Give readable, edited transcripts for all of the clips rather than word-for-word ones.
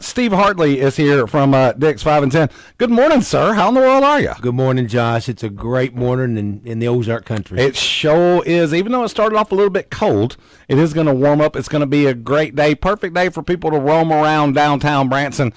Steve Hartley is here from Dick's 5 and 10. Good morning, sir. How in the world are you? Good morning, Josh. It's a great morning in the Ozark country. It sure is. Even though it started off a little bit cold, it is going to warm up. It's going to be a great day, perfect day for people to roam around downtown Branson.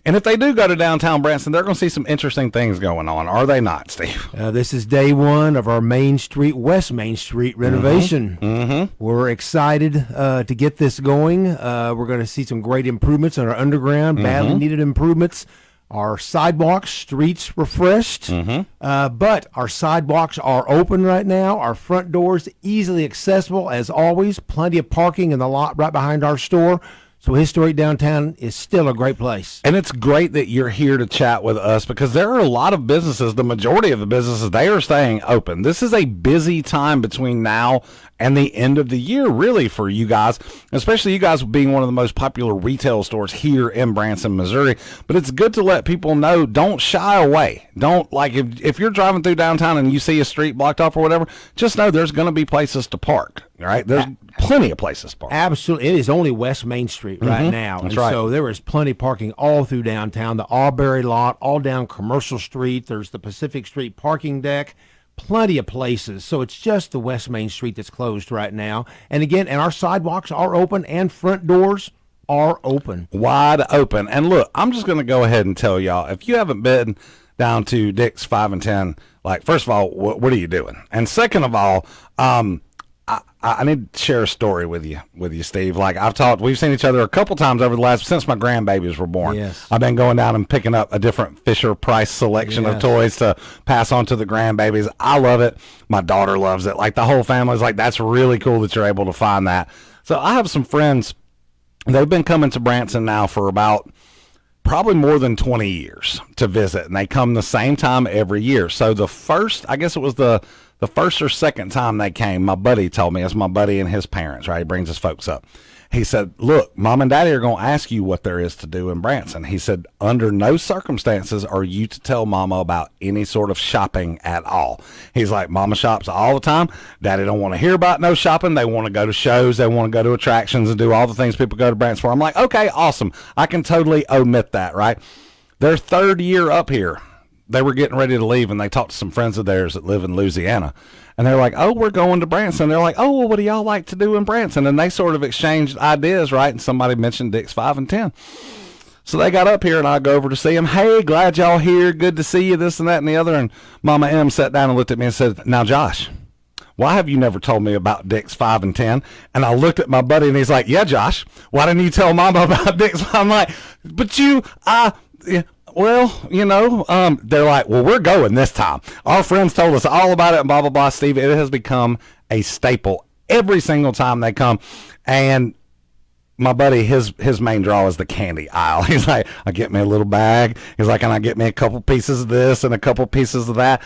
And if they do go to downtown Branson, they're going to see some interesting things going on, are they not, Steve? This is day one of our West Main Street renovation. Mm-hmm. We're excited to get this going. We're going to see some great improvements on our underground, badly needed improvements. Our sidewalks, streets refreshed, but our sidewalks are open right now. Our front doors easily accessible, as always. Plenty of parking in the lot right behind our store. So Historic Downtown is still a great place. And it's great that you're here to chat with us because there are a lot of businesses, the majority of the businesses, they are staying open. This is a busy time between now and the end of the year, really, for you guys, especially you guys being one of the most popular retail stores here in Branson, Missouri. But it's good to let people know, don't shy away. Don't, like, if you're driving through downtown and you see a street blocked off or whatever, just know there's going to be places to park, right? There's plenty of places to park. Absolutely. It is only West Main Street right now. That's right. So there is plenty of parking all through downtown, the Albury lot, all down Commercial Street. There's the Pacific Street parking deck. Plenty of places. So it's just the West Main Street that's closed right now. And again, our sidewalks are open and front doors are open. Wide open. And look, I'm just going to go ahead and tell y'all, if you haven't been down to Dick's 5 and 10, like, first of all, what are you doing? And second of all, I need to share a story with you, Steve. Like, we've seen each other a couple times since my grandbabies were born. Yes. I've been going down and picking up a different Fisher-Price selection of toys to pass on to the grandbabies. I love it. My daughter loves it. Like, the whole family's like, that's really cool that you're able to find that. So I have some friends. They've been coming to Branson now for about probably more than 20 years to visit, and they come the same time every year. So the first or second time they came, my buddy told me, it's my buddy and his parents, right? He brings his folks up. He said, look, Mom and Daddy are going to ask you what there is to do in Branson. He said, under no circumstances are you to tell Mama about any sort of shopping at all. He's like, Mama shops all the time. Daddy don't want to hear about no shopping. They want to go to shows. They want to go to attractions and do all the things people go to Branson for. I'm like, okay, awesome. I can totally omit that, right? Their third year up here, they were getting ready to leave, and they talked to some friends of theirs that live in Louisiana. And they're like, oh, we're going to Branson. They're like, oh, well, what do y'all like to do in Branson? And they sort of exchanged ideas, right? And somebody mentioned Dick's 5 and 10. So they got up here, and I go over to see them. Hey, glad y'all here. Good to see you, this and that and the other. And Mama M sat down and looked at me and said, now, Josh, why have you never told me about Dick's 5 and 10? And I looked at my buddy, and he's like, yeah, Josh, why didn't you tell Mama about Dick's? I'm like, but well, they're like, well, we're going this time. Our friends told us all about it and blah, blah, blah. Steve, it has become a staple every single time they come. And my buddy, his main draw is the candy aisle. He's like, I get me a little bag. He's like, and I get me a couple pieces of this and a couple pieces of that.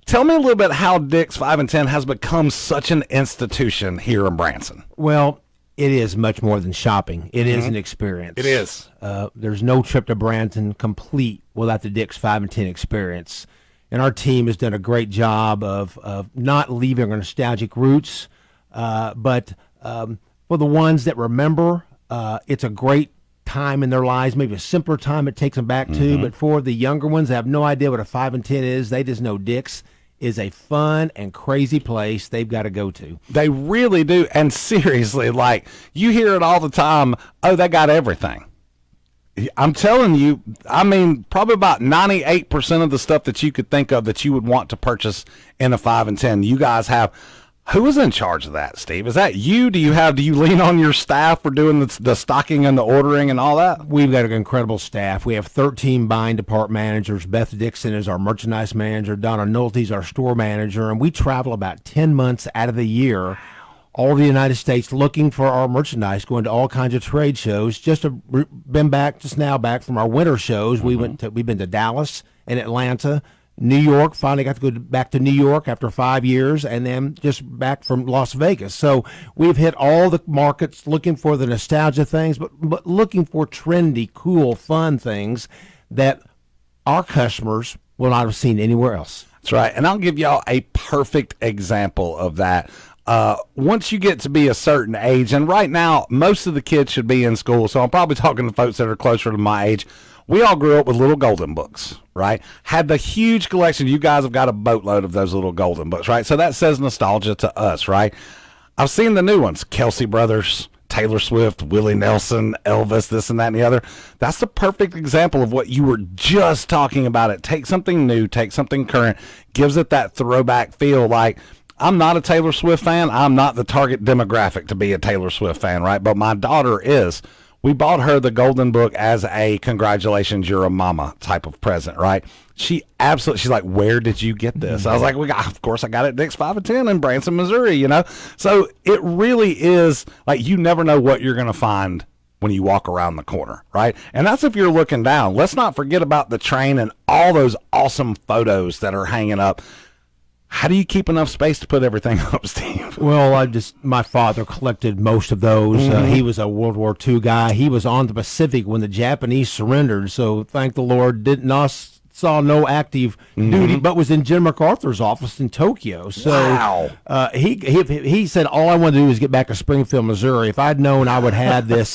Tell me a little bit how Dick's 5 and 10 has become such an institution here in Branson. Well, it is much more than shopping. It is an experience. It is. There's no trip to Branson complete without the Dick's 5 and 10 experience. And our team has done a great job of not leaving our nostalgic roots, but for the ones that remember, it's a great time in their lives, maybe a simpler time it takes them back to. But for the younger ones that have no idea what a 5 and 10 is, they just know Dick's is a fun and crazy place they've got to go to. They really do. And seriously, like, you hear it all the time, oh, they got everything. I'm telling you, I mean, probably about 98% of the stuff that you could think of that you would want to purchase in a 5 and 10, you guys have. Who is in charge of that, Steve? Is that you? Do you lean on your staff for doing the stocking and the ordering and all that? We've got an incredible staff. We have 13 buying department managers. Beth Dixon is our merchandise manager. Donna Nolte's our store manager. And we travel about 10 months out of the year all over the United States looking for our merchandise, going to all kinds of trade shows. Just now back from our winter shows. We've been to Dallas and Atlanta, New York. Finally got to go back to New York after 5 years, and then just back from Las Vegas. So we've hit all the markets looking for the nostalgia things, but looking for trendy, cool, fun things that our customers will not have seen anywhere else. That's right. And I'll give y'all a perfect example of that. once you get to be a certain age, and right now most of the kids should be in school, so I'm probably talking to folks that are closer to my age. We all grew up with little golden books, right? Had the huge collection. You guys have got a boatload of those little golden books, right? So that says nostalgia to us, right? I've seen the new ones, Kelsey Brothers, Taylor Swift, Willie Nelson, Elvis, this and that and the other. That's the perfect example of what you were just talking about. It takes something new, takes something current, gives it that throwback feel. Like, I'm not a Taylor Swift fan. I'm not the target demographic to be a Taylor Swift fan, right? But my daughter is. We bought her the Golden Book as a congratulations, you're a mama type of present, right? She's like, where did you get this? I was like, of course I got it at Dick's 5 and 10 in Branson, Missouri, you know? So it really is like, you never know what you're going to find when you walk around the corner, right? And that's if you're looking down. Let's not forget about the train and all those awesome photos that are hanging up. How do you keep enough space to put everything up, Steve? Well, my father collected most of those. He was a World War II guy. He was on the Pacific when the Japanese surrendered. So thank the Lord, saw no active duty, but was in Jim MacArthur's office in Tokyo. So wow. He said, all I want to do is get back to Springfield, Missouri. If I'd known I would have this,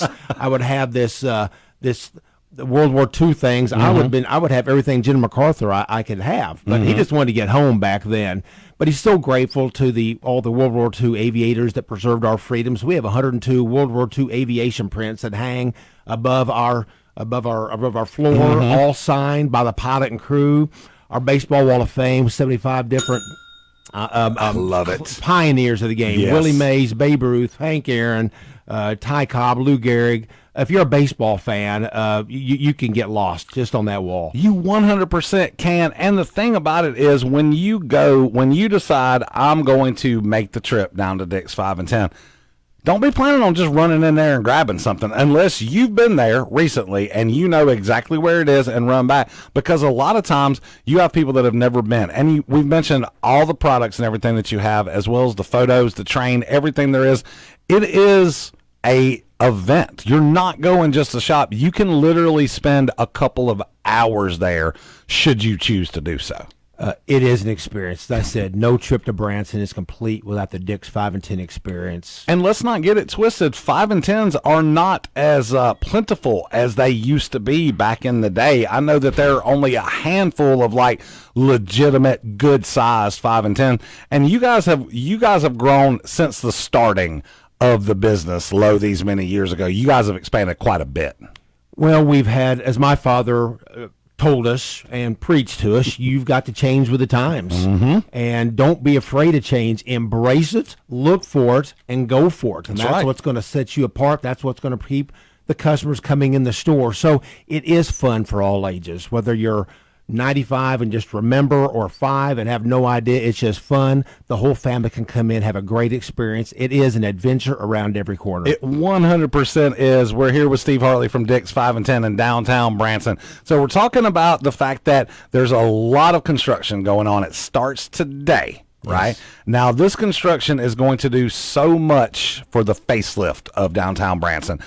the World War II things, I would have everything Jim MacArthur I could have. But he just wanted to get home back then. But he's so grateful to all the World War II aviators that preserved our freedoms. We have 102 World War II aviation prints that hang above our floor, all signed by the pilot and crew. Our baseball wall of fame, 75 different I love it. Pioneers of the game. Yes. Willie Mays, Babe Ruth, Hank Aaron, Ty Cobb, Lou Gehrig. If you're a baseball fan, you can get lost just on that wall. You 100% can. And the thing about it is when you decide I'm going to make the trip down to Dick's 5 and 10, don't be planning on just running in there and grabbing something unless you've been there recently and you know exactly where it is and run back. Because a lot of times you have people that have never been. And we've mentioned all the products and everything that you have, as well as the photos, the train, everything there is. It is a event. You're not going just to shop. You can literally spend a couple of hours there should you choose to do so. It is an experience. As I said, no trip to Branson is complete without the Dick's 5 and 10 experience. And let's not get it twisted. 5 and 10s are not as plentiful as they used to be back in the day. I know that there are only a handful of like legitimate, good-sized 5 and 10. And you guys have grown since the starting of the business low these many years ago. You guys have expanded quite a bit. Well, we've had, as my father told us and preached to us, you've got to change with the times. And don't be afraid to change. Embrace it, look for it, and go for it. And that's right. what's going to set you apart. That's what's going to keep the customers coming in the store. So it is fun for all ages, whether you're 95 and just remember, or 5 and have no idea. It's just fun. The whole family can come in, have a great experience. It is an adventure around every corner. It 100% is. We're here with Steve Hartley from Dick's 5 and 10 in downtown Branson. So we're talking about the fact that there's a lot of construction going on. It starts today. Right? Now, this construction is going to do so much for the facelift of downtown Branson.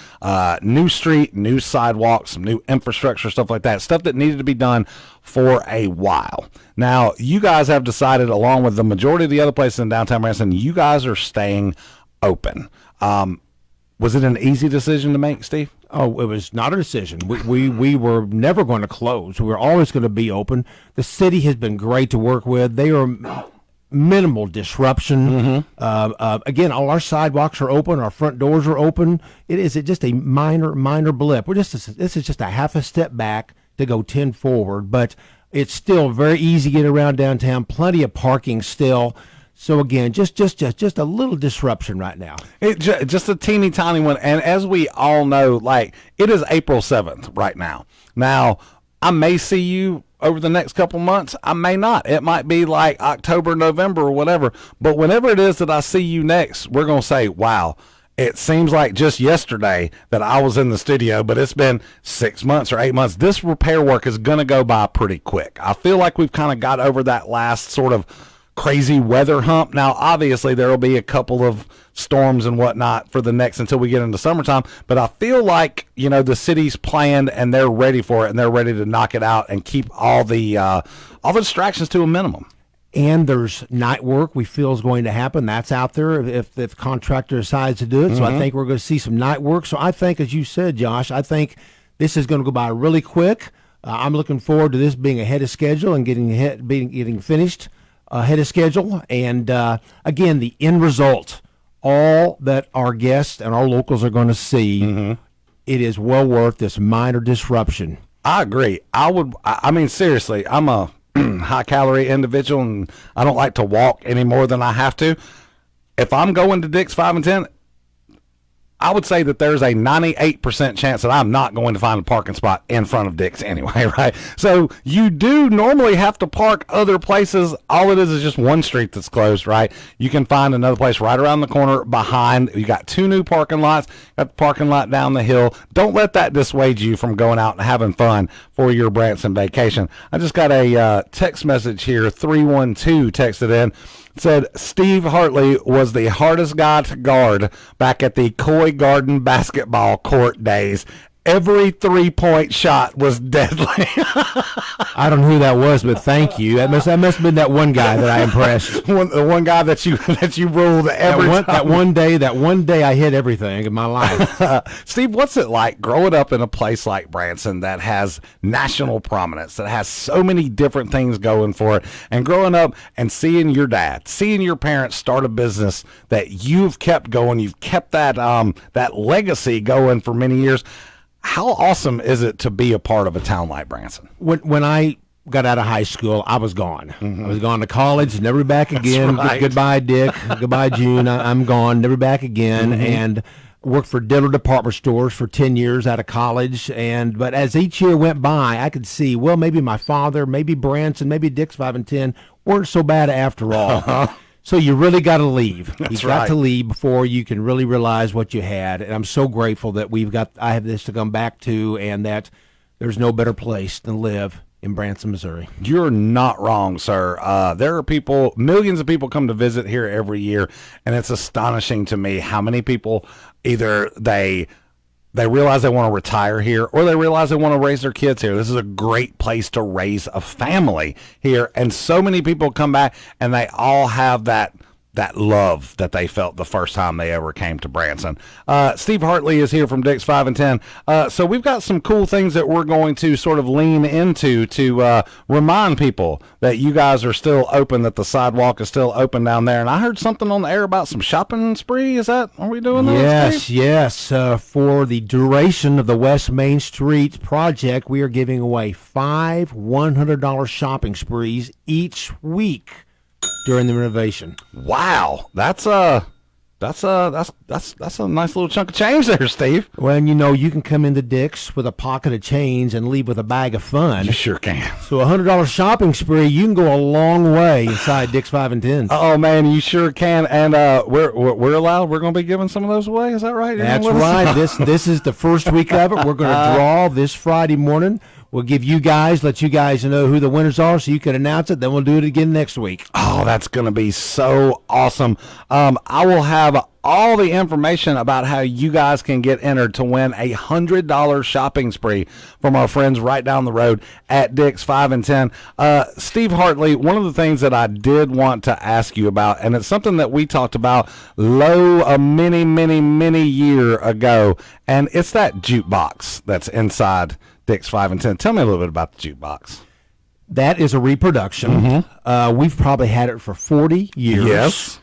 New street, new sidewalks, some new infrastructure, stuff like that. Stuff that needed to be done for a while. Now, you guys have decided, along with the majority of the other places in downtown Branson, you guys are staying open. Was it an easy decision to make, Steve? Oh, it was not a decision. We were never going to close. We were always going to be open. The city has been great to work with. They are minimal disruption. Again, all our sidewalks are open. Our front doors are open. It is just a minor blip. This is just a half a step back to go 10 forward, but it's still very easy to get around downtown. Plenty of parking still. So again, just a little disruption right now. Just a teeny tiny one. And as we all know, like, it is April 7th right now. Now, I may see you over the next couple months. I may not. It might be like October, November, or whatever. But whenever it is that I see you next, we're going to say, wow, it seems like just yesterday that I was in the studio, but it's been 6 months or 8 months. This repair work is going to go by pretty quick. I feel like we've kind of got over that last sort of crazy weather hump. Now, obviously, there will be a couple of storms and whatnot for the next until we get into summertime. But I feel like, the city's planned and they're ready for it, and they're ready to knock it out and keep all the distractions to a minimum. And there's night work we feel is going to happen. That's out there if the contractor decides to do it. So I think we're going to see some night work. So I think, as you said, Josh, I think this is going to go by really quick. I'm looking forward to this being ahead of schedule and getting finished ahead of schedule. And again, the end result, all that our guests and our locals are going to see, it is well worth this minor disruption. I agree. I mean, seriously, I'm a high calorie individual and I don't like to walk any more than I have to. If I'm going to Dick's 5 and 10, I would say that there's a 98% chance that I'm not going to find a parking spot in front of Dick's anyway, right? So you do normally have to park other places. All it is just one street that's closed, right? You can find another place right around the corner behind. You got 2 new parking lots, got the parking lot down the hill. Don't let that dissuade you from going out and having fun for your Branson vacation. I just got a text message here, 312 texted in. Said Steve Hartley was the hardest guy to guard back at the Coy Garden basketball court days. Every 3-point shot was deadly. I don't know who that was, but thank you. That must have been that one guy that I impressed. The one guy that you ruled every time. That one day I hit everything in my life. Steve, what's it like growing up in a place like Branson that has national prominence, that has so many different things going for it, and growing up and seeing your dad, seeing your parents start a business that you've kept going, you've kept that legacy going for many years. How awesome is it to be a part of a town like Branson? When I got out of high school, I was gone. I was gone to college, never back again. Right. Goodbye, Dick. Goodbye, June. I'm gone, never back again. And worked for Diller Department Stores for 10 years out of college. But as each year went by, I could see, well, maybe my father, maybe Branson, maybe Dick's 5 and 10 weren't so bad after all. So you really got to leave. You got to leave before you can really realize what you had. And I'm so grateful that I have this to come back to, and that there's no better place to live in Branson, Missouri. You're not wrong, sir. There are millions of people come to visit here every year, and it's astonishing to me how many people either they realize they want to retire here, or they realize they want to raise their kids here. This is a great place to raise a family here. And so many people come back and they all have that love that they felt the first time they ever came to Branson. Steve Hartley is here from Dick's 5 and 10. So we've got some cool things that we're going to sort of lean into to remind people that you guys are still open, that the sidewalk is still open down there. And I heard something on the air about some shopping spree. Are we doing that? Yes. For the duration of the West Main Street project, we are giving away 5 $100 shopping sprees each week during the renovation. Wow, that's a nice little chunk of change there, Steve. Well, you can come into Dick's with a pocket of change and leave with a bag of fun. You sure can. So $100 shopping spree, you can go a long way inside Dick's 5 and 10. Oh man, you sure can. And we're allowed. We're going to be giving some of those away. Is that right? That's right. This is the first week of it. We're going to draw this Friday morning. We'll let you guys know who the winners are so you can announce it. Then we'll do it again next week. Oh, that's going to be so awesome. I will have all the information about how you guys can get entered to win a $100 shopping spree from our friends right down the road at Dick's 5 and 10. Steve Hartley, one of the things that I did want to ask you about, and it's something that we talked about many year ago, and it's that jukebox that's inside Dick's 5 and 10. Tell me a little bit about the jukebox. That is a reproduction. We've probably had it for 40 years. Yes.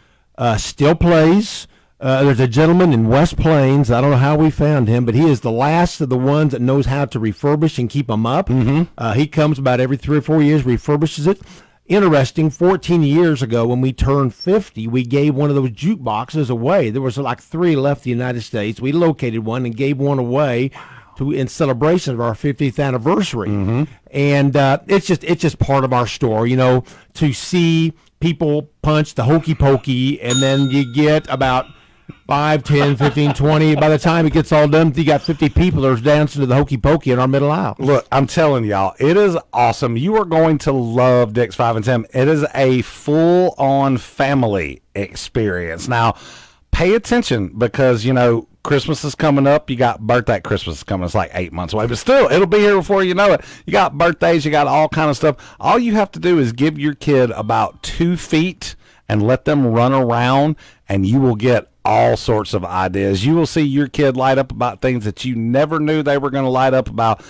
Still plays. There's a gentleman in West Plains. I don't know how we found him, but he is the last of the ones that knows how to refurbish and keep them up. He comes about every 3 or 4 years, refurbishes it. Interesting, 14 years ago when we turned 50, we gave one of those jukeboxes away. There was like 3 left in the United States. We located one and gave one away in celebration of our 50th anniversary. And it's just part of our story, to see people punch the hokey pokey, and then you get about 5, 10, 15, 20. By the time it gets all done, you got 50 people that are dancing to the hokey pokey in our middle aisle. Look, I'm telling y'all, it is awesome. You are going to love Dick's 5 and 10. It is a full-on family experience. Now, pay attention because, Christmas is coming up. You got birthday. Christmas is coming. It's like 8 months away, but still, it'll be here before you know it. You got birthdays. You got all kind of stuff. All you have to do is give your kid about 2 feet and let them run around, and you will get all sorts of ideas. You will see your kid light up about things that you never knew they were going to light up about.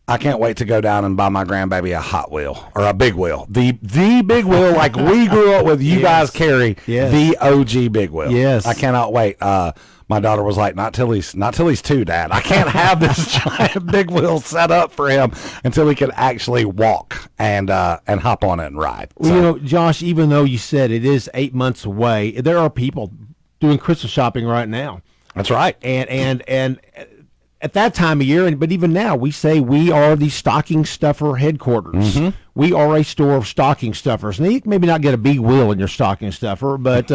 I can't wait to go down and buy my grandbaby a Hot Wheel or a Big Wheel. The Big Wheel, like we grew up with. You guys carry the OG Big Wheel. Yes, I cannot wait. My daughter was like, not till he's 2, Dad. I can't have this giant Big Wheel set up for him until he can actually walk and hop on it and ride. Well, you know, Josh, even though you said it is 8 months away, there are people doing Christmas shopping right now. That's right. And at that time of year, but even now, we say we are the stocking stuffer headquarters. Mm-hmm. We are a store of stocking stuffers. Now, you can maybe not get a big wheel in your stocking stuffer, but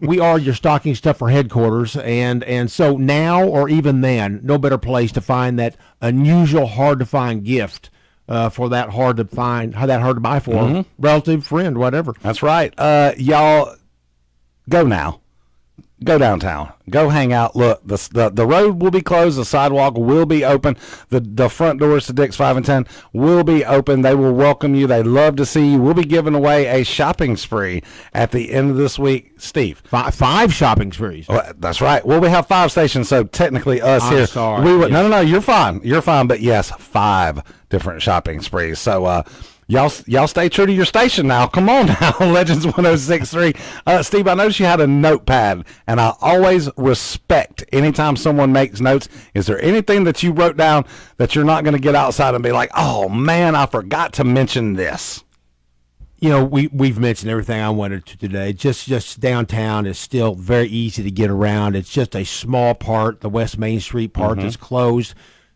we are your stocking stuffer headquarters. And so now or even then, no better place to find that unusual, hard to find gift for that hard to buy for relative, friend, whatever. That's right. Y'all, go now. Go downtown. Go hang out. Look, the road will be closed. The sidewalk will be open. The front doors to Dick's 5 and 10 will be open. They will welcome you. They love to see you. We'll be giving away a shopping spree at the end of this week. Steve. 5 shopping sprees. Well, that's right. Well, we have 5 stations, so technically us I'm here. sorry. No, you're fine. You're fine. But yes, 5 different shopping sprees. So, Y'all stay true to your station now. Come on now, Legends 106.3. Steve, I noticed you had a notepad, and I always respect anytime someone makes notes. Is there anything that you wrote down that you're not going to get outside and be like, oh, man, I forgot to mention this? You know, we've mentioned everything I wanted to today. Just downtown is still very easy to get around. It's just a small part, the West Main Street part is closed.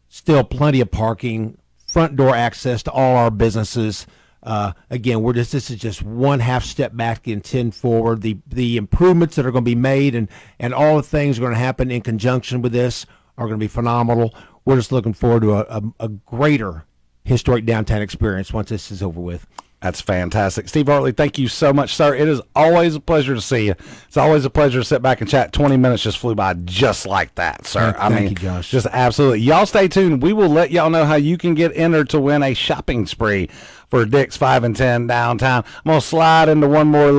Still plenty of parking. Front door access to all our businesses. Again, this is just one half step back and 10 forward. The improvements that are going to be made and all the things that are going to happen in conjunction with this are going to be phenomenal. We're just looking forward to a greater historic downtown experience once this is over with. That's fantastic. Steve Hartley, thank you so much, sir. It is always a pleasure to see you. It's always a pleasure to sit back and chat. 20 minutes just flew by just like that, sir. Thank you, Josh. Just absolutely. Y'all stay tuned. We will let y'all know how you can get entered to win a shopping spree for Dick's 5 and 10 downtown. I'm going to slide into one more